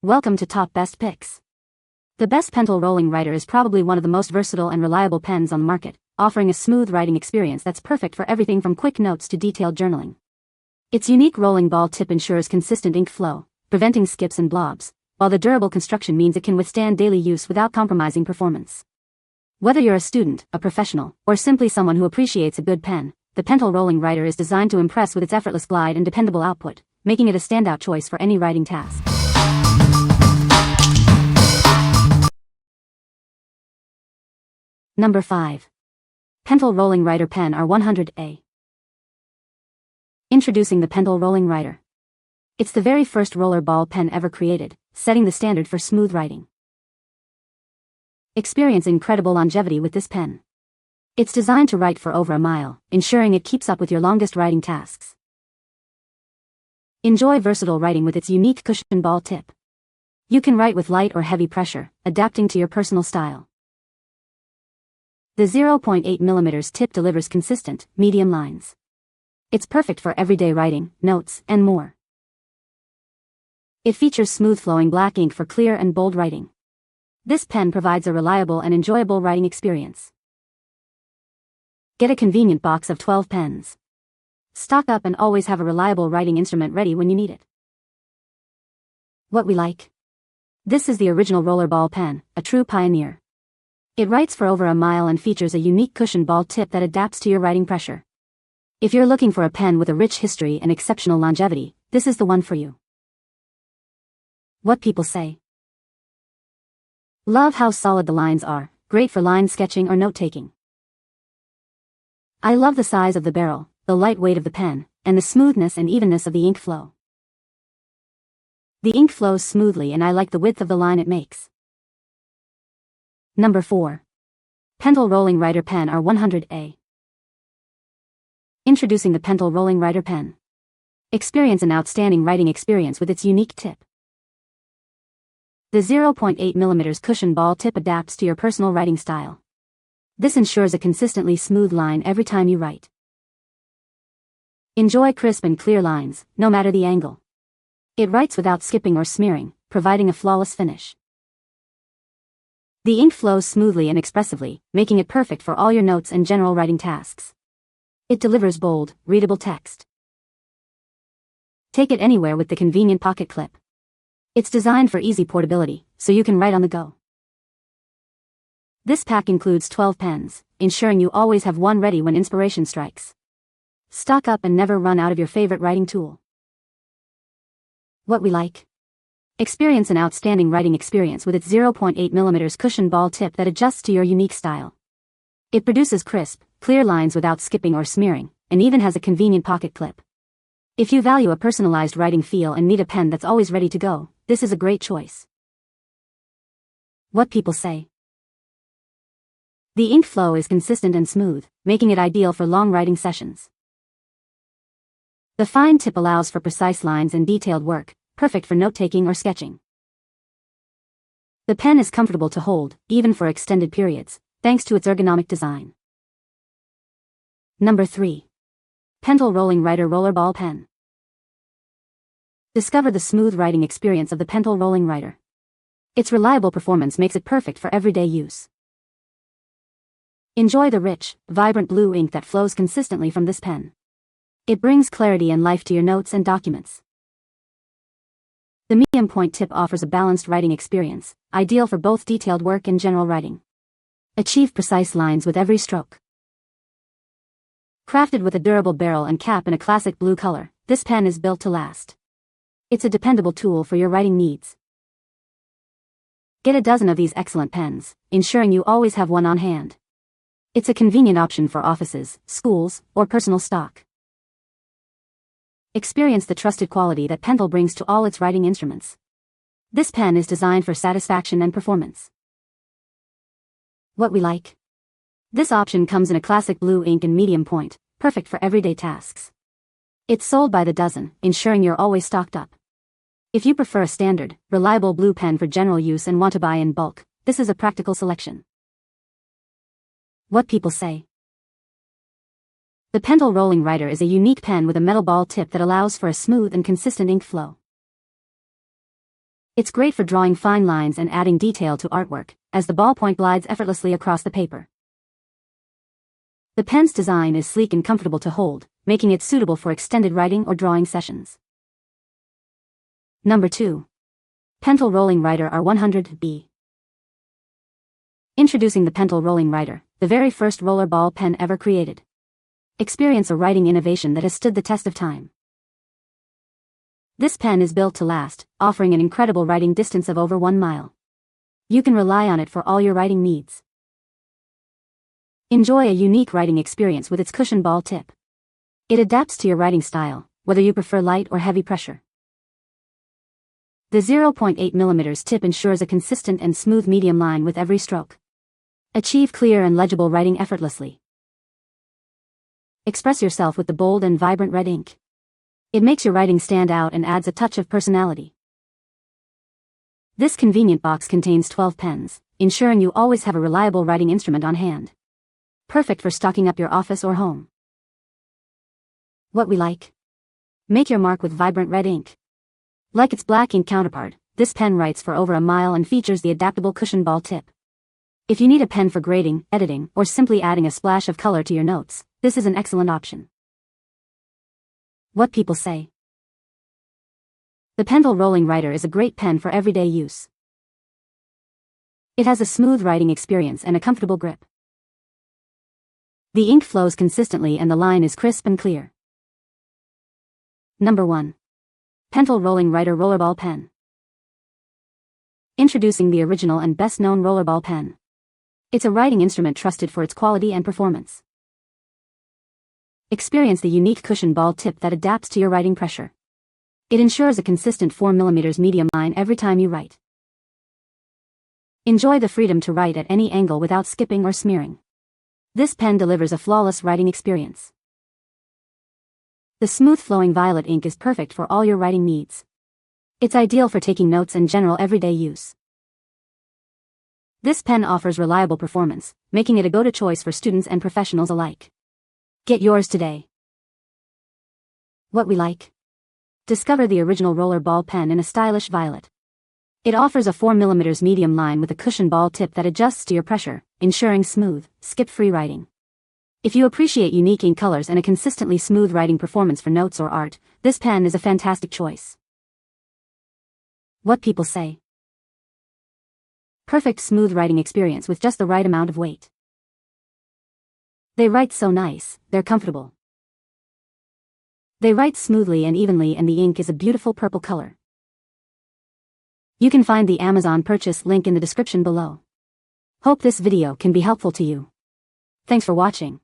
Welcome to Top Best Picks. The best Pentel Rolling Writer is probably one of the most versatile and reliable pens on the market, offering a smooth writing experience that's perfect for everything from quick notes to detailed journaling. Its unique rolling ball tip ensures consistent ink flow, preventing skips and blobs, while the durable construction means it can withstand daily use without compromising performance. Whether you're a student, a professional, or simply someone who appreciates a good pen, the Pentel Rolling Writer is designed to impress with its effortless glide and dependable output, making it a standout choice for any writing task. Number 5. Pentel Rolling Writer Pen R100A. Introducing the Pentel Rolling Writer. It's the very first rollerball pen ever created, setting the standard for smooth writing. Experience incredible longevity with this pen. It's designed to write for over a mile, ensuring it keeps up with your longest writing tasks. Enjoy versatile writing with its unique cushion ball tip. You can write with light or heavy pressure, adapting to your personal style. The 0.8mm tip delivers consistent, medium lines. It's perfect for everyday writing, notes, and more. It features smooth-flowing black ink for clear and bold writing. This pen provides a reliable and enjoyable writing experience. Get a convenient box of 12 pens. Stock up and always have a reliable writing instrument ready when you need it. What we like. This is the original rollerball pen, a true pioneer. It writes for over a mile and features a unique cushion ball tip that adapts to your writing pressure. If you're looking for a pen with a rich history and exceptional longevity, this is the one for you. What people say. Love how solid the lines are, great for line sketching or note-taking. I love the size of the barrel, the light weight of the pen, and the smoothness and evenness of the ink flow. The ink flows smoothly and I like the width of the line it makes. Number 4. Pentel Rolling Writer Pen R100A. Introducing the Pentel Rolling Writer Pen. Experience an outstanding writing experience with its unique tip. The 0.8mm cushion ball tip adapts to your personal writing style. This ensures a consistently smooth line every time you write. Enjoy crisp and clear lines, no matter the angle. It writes without skipping or smearing, providing a flawless finish. The ink flows smoothly and expressively, making it perfect for all your notes and general writing tasks. It delivers bold, readable text. Take it anywhere with the convenient pocket clip. It's designed for easy portability, so you can write on the go. This pack includes 12 pens, ensuring you always have one ready when inspiration strikes. Stock up and never run out of your favorite writing tool. What we like. Experience an outstanding writing experience with its 0.8mm cushion ball tip that adjusts to your unique style. It produces crisp, clear lines without skipping or smearing, and even has a convenient pocket clip. If you value a personalized writing feel and need a pen that's always ready to go, this is a great choice. What people say. The ink flow is consistent and smooth, making it ideal for long writing sessions. The fine tip allows for precise lines and detailed work, perfect for note-taking or sketching. The pen is comfortable to hold, even for extended periods, thanks to its ergonomic design. Number 3. Pentel Rolling Writer Rollerball Pen. Discover the smooth writing experience of the Pentel Rolling Writer. Its reliable performance makes it perfect for everyday use. Enjoy the rich, vibrant blue ink that flows consistently from this pen. It brings clarity and life to your notes and documents. The medium point tip offers a balanced writing experience, ideal for both detailed work and general writing. Achieve precise lines with every stroke. Crafted with a durable barrel and cap in a classic blue color, this pen is built to last. It's a dependable tool for your writing needs. Get a dozen of these excellent pens, ensuring you always have one on hand. It's a convenient option for offices, schools, or personal stock. Experience the trusted quality that Pentel brings to all its writing instruments. This pen is designed for satisfaction and performance. What we like. This option comes in a classic blue ink and medium point, perfect for everyday tasks. It's sold by the dozen, ensuring you're always stocked up. If you prefer a standard, reliable blue pen for general use and want to buy in bulk, this is a practical selection. What people say. The Pentel Rolling Writer is a unique pen with a metal ball tip that allows for a smooth and consistent ink flow. It's great for drawing fine lines and adding detail to artwork, as the ballpoint glides effortlessly across the paper. The pen's design is sleek and comfortable to hold, making it suitable for extended writing or drawing sessions. Number 2. Pentel Rolling Writer R100B. Introducing the Pentel Rolling Writer, the very first rollerball pen ever created. Experience a writing innovation that has stood the test of time. This pen is built to last, offering an incredible writing distance of over 1 mile. You can rely on it for all your writing needs. Enjoy a unique writing experience with its cushion ball tip. It adapts to your writing style, whether you prefer light or heavy pressure. The 0.8mm tip ensures a consistent and smooth medium line with every stroke. Achieve clear and legible writing effortlessly. Express yourself with the bold and vibrant red ink. It makes your writing stand out and adds a touch of personality. This convenient box contains 12 pens, ensuring you always have a reliable writing instrument on hand. Perfect for stocking up your office or home. What we like? Make your mark with vibrant red ink. Like its black ink counterpart, this pen writes for over 1 mile and features the adaptable cushion ball tip. If you need a pen for grading, editing, or simply adding a splash of color to your notes, this is an excellent option. What people say. The Pentel Rolling Writer is a great pen for everyday use. It has a smooth writing experience and a comfortable grip. The ink flows consistently and the line is crisp and clear. Number 1. Pentel Rolling Writer Rollerball Pen. Introducing the original and best-known rollerball pen. It's a writing instrument trusted for its quality and performance. Experience the unique cushion ball tip that adapts to your writing pressure. It ensures a consistent 4mm medium line every time you write. Enjoy the freedom to write at any angle without skipping or smearing. This pen delivers a flawless writing experience. The smooth-flowing violet ink is perfect for all your writing needs. It's ideal for taking notes and general everyday use. This pen offers reliable performance, making it a go-to choice for students and professionals alike. Get yours today. What we like? Discover the original rollerball pen in a stylish violet. It offers a 4mm medium line with a cushion ball tip that adjusts to your pressure, ensuring smooth, skip-free writing. If you appreciate unique ink colors and a consistently smooth writing performance for notes or art, this pen is a fantastic choice. What people say. Perfect smooth writing experience with just the right amount of weight. They write so nice, they're comfortable. They write smoothly and evenly and the ink is a beautiful purple color. You can find the Amazon purchase link in the description below. Hope this video can be helpful to you. Thanks for watching.